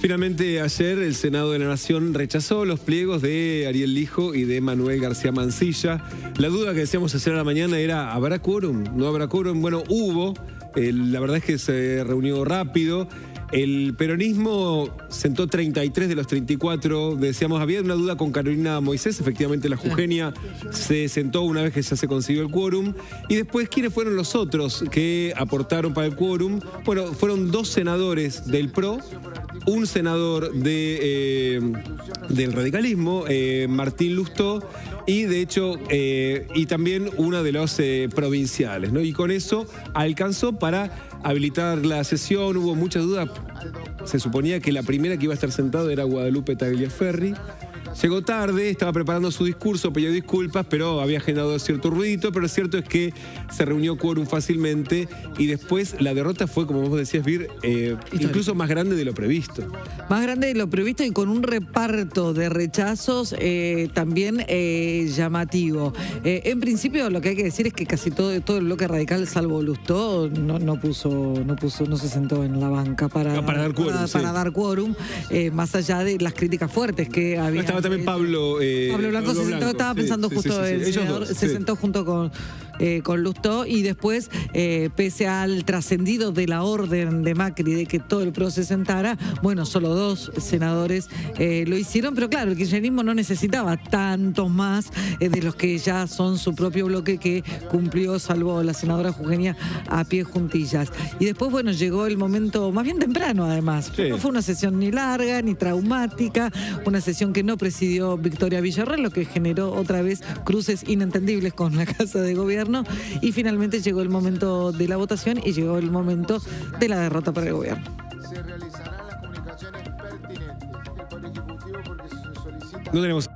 Finalmente, ayer el Senado de la Nación rechazó los pliegos de Ariel Lijo y de Manuel García Mansilla. La duda que decíamos ayer a la mañana era, ¿habrá quórum? ¿No habrá quórum? Bueno, hubo. La verdad es que se reunió rápido. El peronismo sentó 33 de los 34. Decíamos, había una duda con Carolina Moisés. Efectivamente, la jujeña se sentó una vez que ya se consiguió el quórum. Y después, ¿quiénes fueron los otros que aportaron para el quórum? Bueno, fueron 2 senadores del PRO, un senador del radicalismo, Martín Lustó, y de hecho, y también uno de los provinciales, ¿no? Y con eso alcanzó para habilitar la sesión. Hubo mucha duda. Se suponía que la primera que iba a estar sentado era Guadalupe Tagliaferri. Llegó tarde, estaba preparando su discurso, pidió disculpas, pero había generado cierto ruidito. Pero lo cierto es que se reunió quórum fácilmente y después la derrota fue, como vos decías, Vir, incluso más grande de lo previsto. Más grande de lo previsto y con un reparto de rechazos también llamativo. En principio, lo que hay que decir es que casi todo el bloque radical, salvo Lustó, no se sentó en la banca para dar quórum. Para dar quórum, más allá de las críticas fuertes que había. Estaba también Pablo Blanco se sentó, estaba pensando justo el senador, se sentó junto con Lustó y después, pese al trascendido de la orden de Macri de que todo el PRO se sentara, bueno, solo 2 senadores lo hicieron, pero claro, el kirchnerismo no necesitaba tantos más de los que ya son su propio bloque que cumplió, salvo la senadora Jujeña, a pie juntillas. Y después, bueno, llegó el momento más bien temprano, además. Sí. No fue una sesión ni larga, ni traumática, una sesión que no presidió Victoria Villarreal, lo que generó otra vez cruces inentendibles con la Casa de Gobierno. Y finalmente llegó el momento de la votación y llegó el momento de la derrota para el gobierno. Se realizarán las comunicaciones pertinentes. El Poder Ejecutivo, porque se solicita... No tenemos...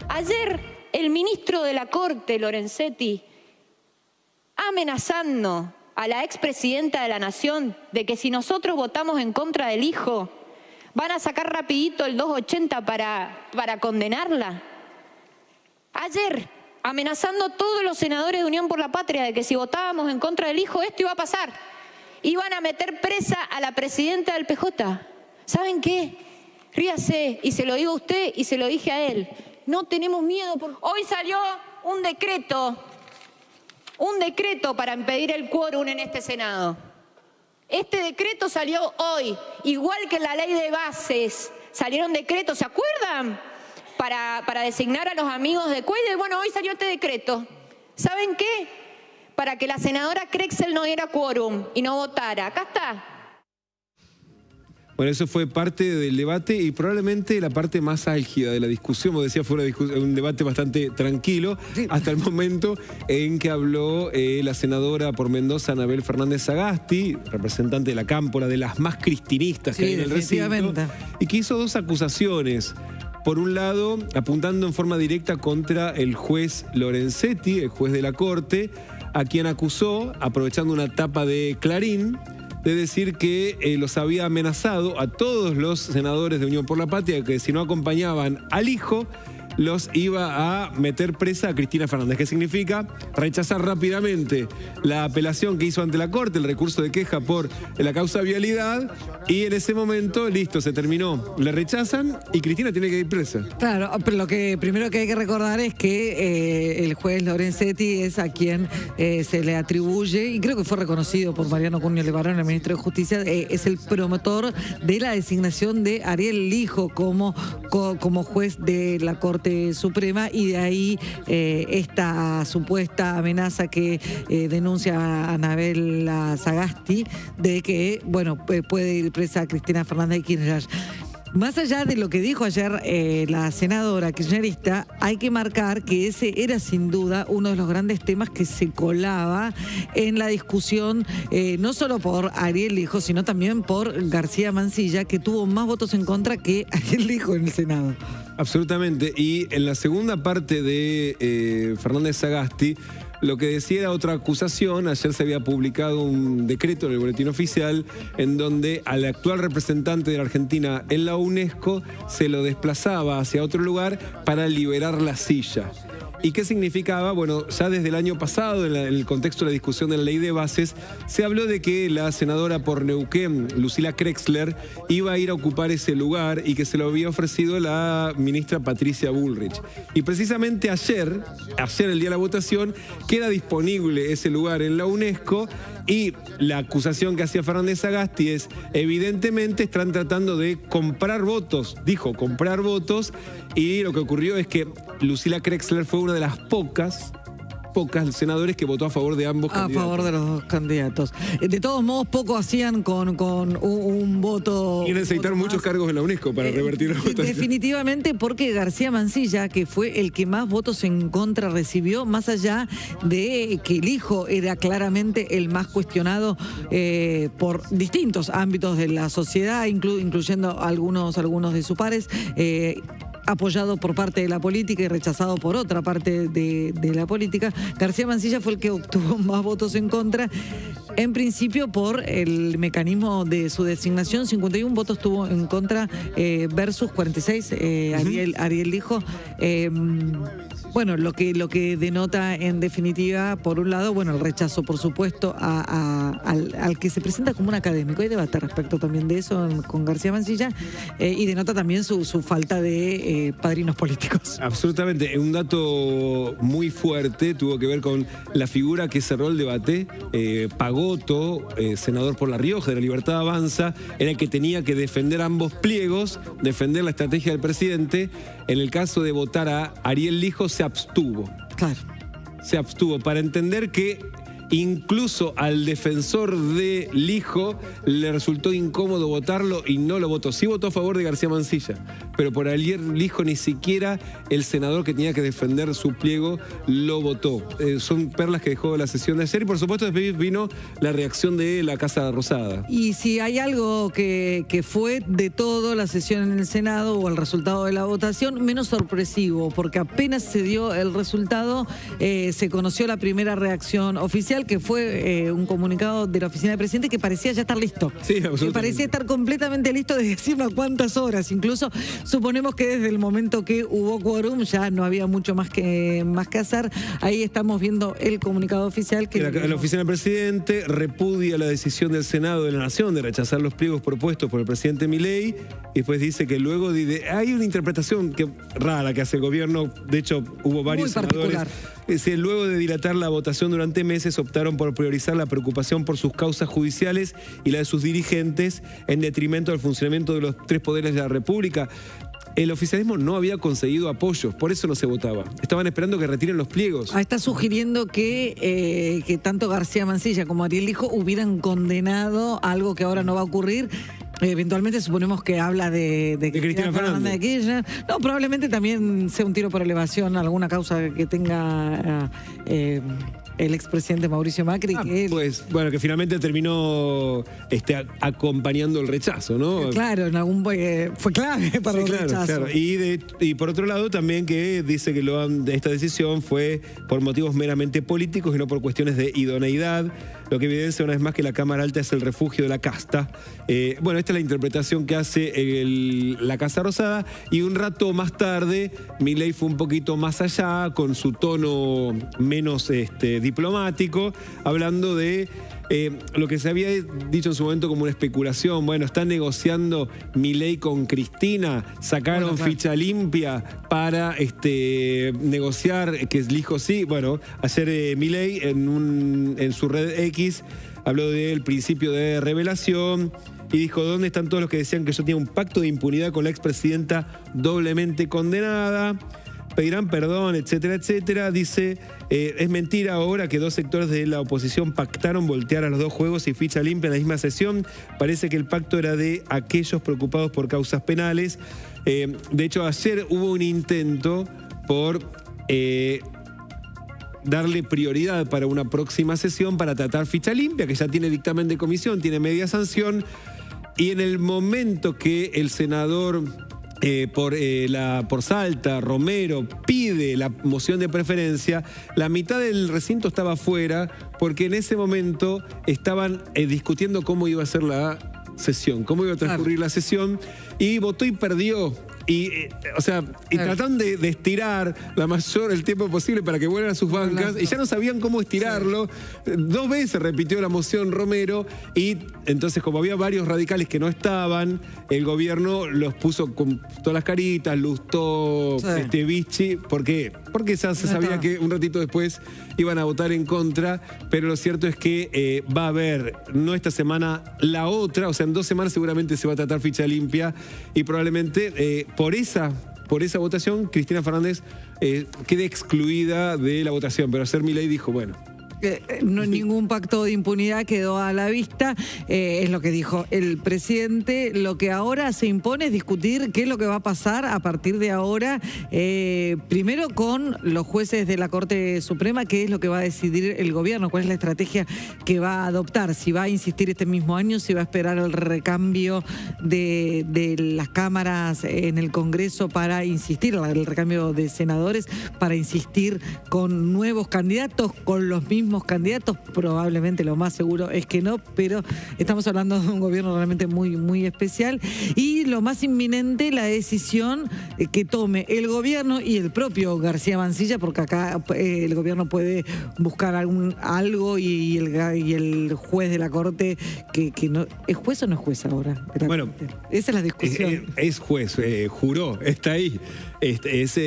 Ayer el ministro de la Corte, Lorenzetti, amenazando a la expresidenta de la Nación de que si nosotros votamos en contra del hijo, van a sacar rapidito el 280 para condenarla. Ayer, amenazando a todos los senadores de Unión por la Patria de que si votábamos en contra del hijo, esto iba a pasar. Iban a meter presa a la presidenta del PJ. ¿Saben qué? Ríase, y se lo digo a usted y se lo dije a él. No tenemos miedo. Hoy salió un decreto para impedir el quórum en este Senado. Este decreto salió hoy, igual que la ley de bases. Salieron decretos, ¿se acuerdan? Para designar a los amigos de Cuellar. Bueno, hoy salió este decreto. ¿Saben qué? Para que la senadora Crexel no diera quórum y no votara. Acá está. Bueno, eso fue parte del debate y probablemente la parte más álgida de la discusión. Como decía, fue un debate bastante tranquilo, sí, hasta el momento en que habló la senadora por Mendoza, Anabel Fernández Sagasti, representante de la Cámpora, de las más cristinistas que hay en el recinto, y que hizo 2 acusaciones. Por un lado, apuntando en forma directa contra el juez Lorenzetti, el juez de la Corte, a quien acusó, aprovechando una tapa de Clarín, de decir que los había amenazado a todos los senadores de Unión por la Patria, que si no acompañaban al hijo, los iba a meter presa a Cristina Fernández. ¿Qué significa? Rechazar rápidamente la apelación que hizo ante la Corte, el recurso de queja por la causa vialidad, y en ese momento, listo, se terminó. Le rechazan y Cristina tiene que ir presa. Claro, pero lo que primero que hay que recordar es que el juez Lorenzetti es a quien se le atribuye, y creo que fue reconocido por Mariano Cunio Levarón, el ministro de Justicia, es el promotor de la designación de Ariel Lijo como juez de la Corte Suprema, y de ahí esta supuesta amenaza que denuncia a Anabel Sagasti de que, bueno, puede ir presa a Cristina Fernández de Kirchner. Más allá de lo que dijo ayer la senadora kirchnerista, hay que marcar que ese era sin duda uno de los grandes temas que se colaba en la discusión, no solo por Ariel Lijo, sino también por García Mansilla, que tuvo más votos en contra que Ariel Lijo en el Senado. Absolutamente. Y en la segunda parte de Fernández Sagasti, lo que decía era otra acusación. Ayer se había publicado un decreto en el Boletín Oficial en donde al actual representante de la Argentina en la UNESCO se lo desplazaba hacia otro lugar para liberar la silla. ¿Y qué significaba? Bueno, ya desde el año pasado, en el contexto de la discusión de la ley de bases, se habló de que la senadora por Neuquén, Lucila Krexler, iba a ir a ocupar ese lugar y que se lo había ofrecido la ministra Patricia Bullrich. Y precisamente ayer, el día de la votación, queda disponible ese lugar en la UNESCO y la acusación que hacía Fernández Sagasti es, evidentemente están tratando de comprar votos, dijo comprar votos, y lo que ocurrió es que Lucila Krexler fue una de las pocas senadores que votó a favor de ambos candidatos. A favor de los dos candidatos. De todos modos, poco hacían con un voto. Y necesitar muchos cargos en la UNESCO para revertir la votación. Definitivamente, porque García Mansilla, que fue el que más votos en contra recibió, más allá de que el hijo era claramente el más cuestionado por distintos ámbitos de la sociedad, incluyendo algunos de sus pares. Apoyado por parte de la política y rechazado por otra parte de la política, García Mansilla fue el que obtuvo más votos en contra, en principio por el mecanismo de su designación. 51 votos tuvo en contra versus 46 Ariel Lijo. Bueno, lo que denota en definitiva, por un lado, bueno, el rechazo, por supuesto, al que se presenta como un académico. Hay debate respecto también de eso con García Mansilla, y denota también su falta de padrinos políticos. Absolutamente. Un dato muy fuerte tuvo que ver con la figura que cerró el debate. Pagoto, senador por La Rioja, de la Libertad Avanza, era el que tenía que defender ambos pliegos, defender la estrategia del presidente. En el caso de votar a Ariel Lijo, se abstuvo. Claro. Se abstuvo para entender que incluso al defensor de Lijo le resultó incómodo votarlo y no lo votó. Sí votó a favor de García Mansilla, pero por Ariel Lijo ni siquiera el senador que tenía que defender su pliego lo votó. Son perlas que dejó la sesión de ayer y por supuesto después vino la reacción de la Casa Rosada. Y si hay algo que fue de todo la sesión en el Senado o el resultado de la votación, menos sorpresivo, porque apenas se dio el resultado, se conoció la primera reacción oficial, que fue un comunicado de la oficina del presidente que parecía ya estar listo. Sí, absolutamente. Que parecía estar completamente listo desde hace unas cuantas horas. Incluso suponemos que desde el momento que hubo quórum ya no había mucho más que hacer. Ahí estamos viendo el comunicado oficial. Que la oficina del presidente repudia la decisión del Senado de la Nación de rechazar los pliegos propuestos por el presidente Milei, y después dice que luego hay una interpretación rara que hace el gobierno. De hecho, hubo varios senadores. Luego de dilatar la votación durante meses, optaron por priorizar la preocupación por sus causas judiciales y la de sus dirigentes en detrimento del funcionamiento de los tres poderes de la República. El oficialismo no había conseguido apoyos, por eso no se votaba. Estaban esperando que retiren los pliegos. Está sugiriendo que tanto García Mansilla como Ariel Lijo hubieran condenado algo que ahora no va a ocurrir. Eventualmente suponemos que habla de Cristina Fernández de Kirchner. No, probablemente también sea un tiro por elevación, alguna causa que tenga el expresidente Mauricio Macri. Pues bueno, que finalmente terminó acompañando el rechazo, ¿no? Claro, fue clave para el rechazo. Claro. Y por otro lado también que dice que esta decisión fue por motivos meramente políticos y no por cuestiones de idoneidad, lo que evidencia una vez más que la Cámara Alta es el refugio de la casta. Bueno, esta es la interpretación que hace la Casa Rosada, y un rato más tarde Milei fue un poquito más allá con su tono menos diplomático, hablando de lo que se había dicho en su momento como una especulación. Bueno, están negociando Milei con Cristina, sacaron ficha limpia para negociar que Lijo sí. Bueno, ayer Milei en su red X habló del principio de revelación y dijo: ¿dónde están todos los que decían que yo tenía un pacto de impunidad con la expresidenta doblemente condenada? Pedirán perdón, etcétera, etcétera. Dice, es mentira ahora que dos sectores de la oposición pactaron voltear a los dos juegos y ficha limpia en la misma sesión. Parece que el pacto era de aquellos preocupados por causas penales. De hecho, ayer hubo un intento por darle prioridad para una próxima sesión para tratar ficha limpia, que ya tiene dictamen de comisión, tiene media sanción, y en el momento que el senador por Salta, Romero, pide la moción de preferencia, la mitad del recinto estaba afuera porque en ese momento estaban discutiendo cómo iba a ser la sesión, cómo iba a transcurrir la sesión, y votó y perdió. Y, o sea, y trataron de estirar el tiempo posible para que vuelvan a sus bancas y ya no sabían cómo estirarlo. Sí. 2 veces repitió la moción Romero y entonces como había varios radicales que no estaban, el gobierno los puso con todas las caritas, Lustó, Vichy. ¿Por qué? Porque ya se sabía que un ratito después iban a votar en contra, pero lo cierto es que va a haber, no esta semana, la otra, o sea, en 2 semanas seguramente se va a tratar ficha limpia y probablemente por esa votación Cristina Fernández quede excluida de la votación, pero ayer Milei dijo, bueno, no, ningún pacto de impunidad quedó a la vista, es lo que dijo el presidente. Lo que ahora se impone es discutir qué es lo que va a pasar a partir de ahora, primero con los jueces de la Corte Suprema, qué es lo que va a decidir el gobierno, cuál es la estrategia que va a adoptar, si va a insistir este mismo año, si va a esperar el recambio de las cámaras en el Congreso para insistir, el recambio de senadores, para insistir con nuevos candidatos, con los mismos candidatos. Probablemente lo más seguro es que no, pero estamos hablando de un gobierno realmente muy, muy especial. Y lo más inminente, la decisión que tome el gobierno y el propio García Mansilla, porque acá el gobierno puede buscar algo y el juez de la Corte, que no ¿es juez o no es juez ahora? Bueno, esa es la discusión. Es juez, juró, está ahí. Es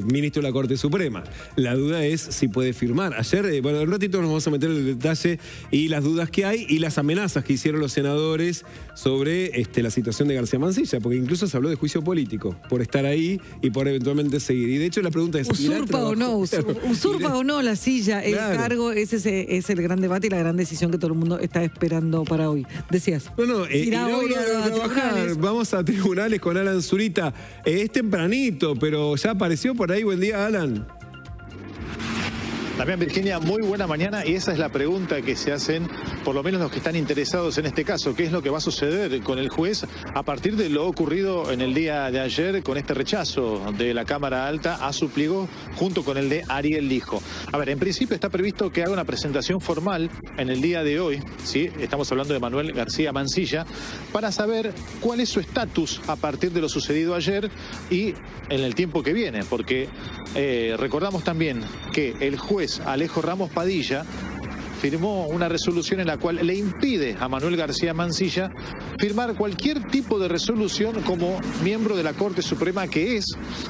ministro de la Corte Suprema. La duda es si puede firmar. Ayer, bueno, en un ratito nos vamos a meter en el detalle y las dudas que hay y las amenazas que hicieron los senadores sobre la situación de García Mansilla, porque incluso se habló de juicio político por estar ahí y por eventualmente seguir. Y de hecho la pregunta es... ¿Usurpa o no la silla, el cargo? Ese es el gran debate y la gran decisión que todo el mundo está esperando para hoy. Decías. Irá hoy a trabajar. Vamos a tribunales con Alan Zurita. Es tempranito, pero ya apareció por ahí. Buen día, Alan. También, Virginia, muy buena mañana, y esa es la pregunta que se hacen por lo menos los que están interesados en este caso. ¿Qué es lo que va a suceder con el juez a partir de lo ocurrido en el día de ayer con este rechazo de la Cámara Alta a su pliego junto con el de Ariel Lijo? A ver, en principio está previsto que haga una presentación formal en el día de hoy, ¿sí? Estamos hablando de Manuel García Mansilla, para saber cuál es su estatus a partir de lo sucedido ayer y en el tiempo que viene, porque recordamos también que el juez Alejo Ramos Padilla firmó una resolución en la cual le impide a Manuel García Mansilla firmar cualquier tipo de resolución como miembro de la Corte Suprema que es.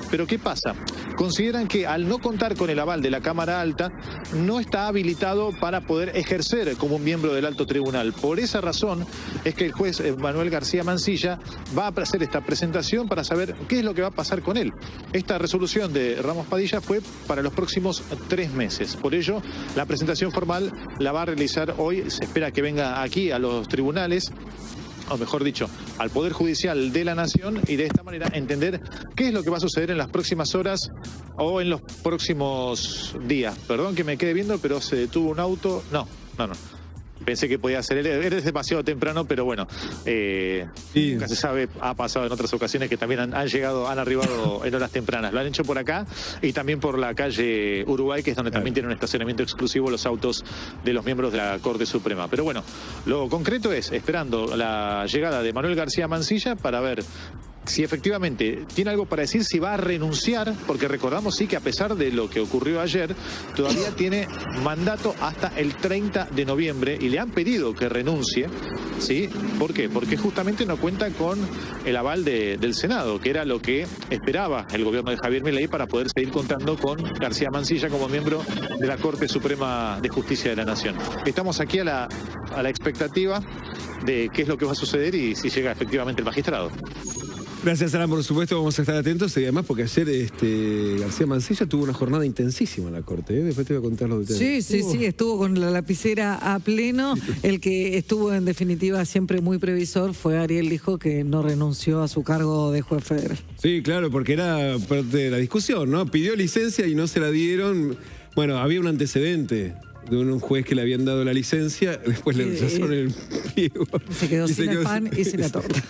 Pero ¿qué pasa? Consideran que al no contar con el aval de la Cámara Alta, no está habilitado para poder ejercer como un miembro del alto tribunal. Por esa razón es que el juez Manuel García Mansilla va a hacer esta presentación para saber qué es lo que va a pasar con él. Esta resolución de Ramos Padilla fue para los próximos 3 meses. Por ello, la presentación formal la va a realizar hoy. Se espera que venga aquí a los tribunales, o mejor dicho, al Poder Judicial de la Nación, y de esta manera entender qué es lo que va a suceder en las próximas horas o en los próximos días. Perdón que me quede viendo, pero se detuvo un auto. No. Pensé que podía ser, eres demasiado temprano, pero bueno, nunca se sabe, ha pasado en otras ocasiones que también han arribado en horas tempranas. Lo han hecho por acá y también por la calle Uruguay, que es donde también tienen un estacionamiento exclusivo los autos de los miembros de la Corte Suprema. Pero bueno, lo concreto es esperando la llegada de Manuel García Mansilla para ver si efectivamente tiene algo para decir, si va a renunciar, porque recordamos sí que a pesar de lo que ocurrió ayer, todavía tiene mandato hasta el 30 de noviembre y le han pedido que renuncie, ¿sí? ¿Por qué? Porque justamente no cuenta con el aval del Senado, que era lo que esperaba el gobierno de Javier Milei para poder seguir contando con García Mansilla como miembro de la Corte Suprema de Justicia de la Nación. Estamos aquí a la expectativa de qué es lo que va a suceder y si llega efectivamente el magistrado. Gracias, Alan, por supuesto, vamos a estar atentos y además porque ayer García Mansilla tuvo una jornada intensísima en la Corte, después te voy a contar los detalles. Sí, estuvo con la lapicera a pleno. El que estuvo en definitiva siempre muy previsor fue Ariel Lijo, que no renunció a su cargo de juez federal. Sí, claro, porque era parte de la discusión, ¿no? Pidió licencia y no se la dieron. Bueno, había un antecedente de un juez que le habían dado la licencia, después le rechazaron el pliego. Se quedó sin el pan y sin la torta.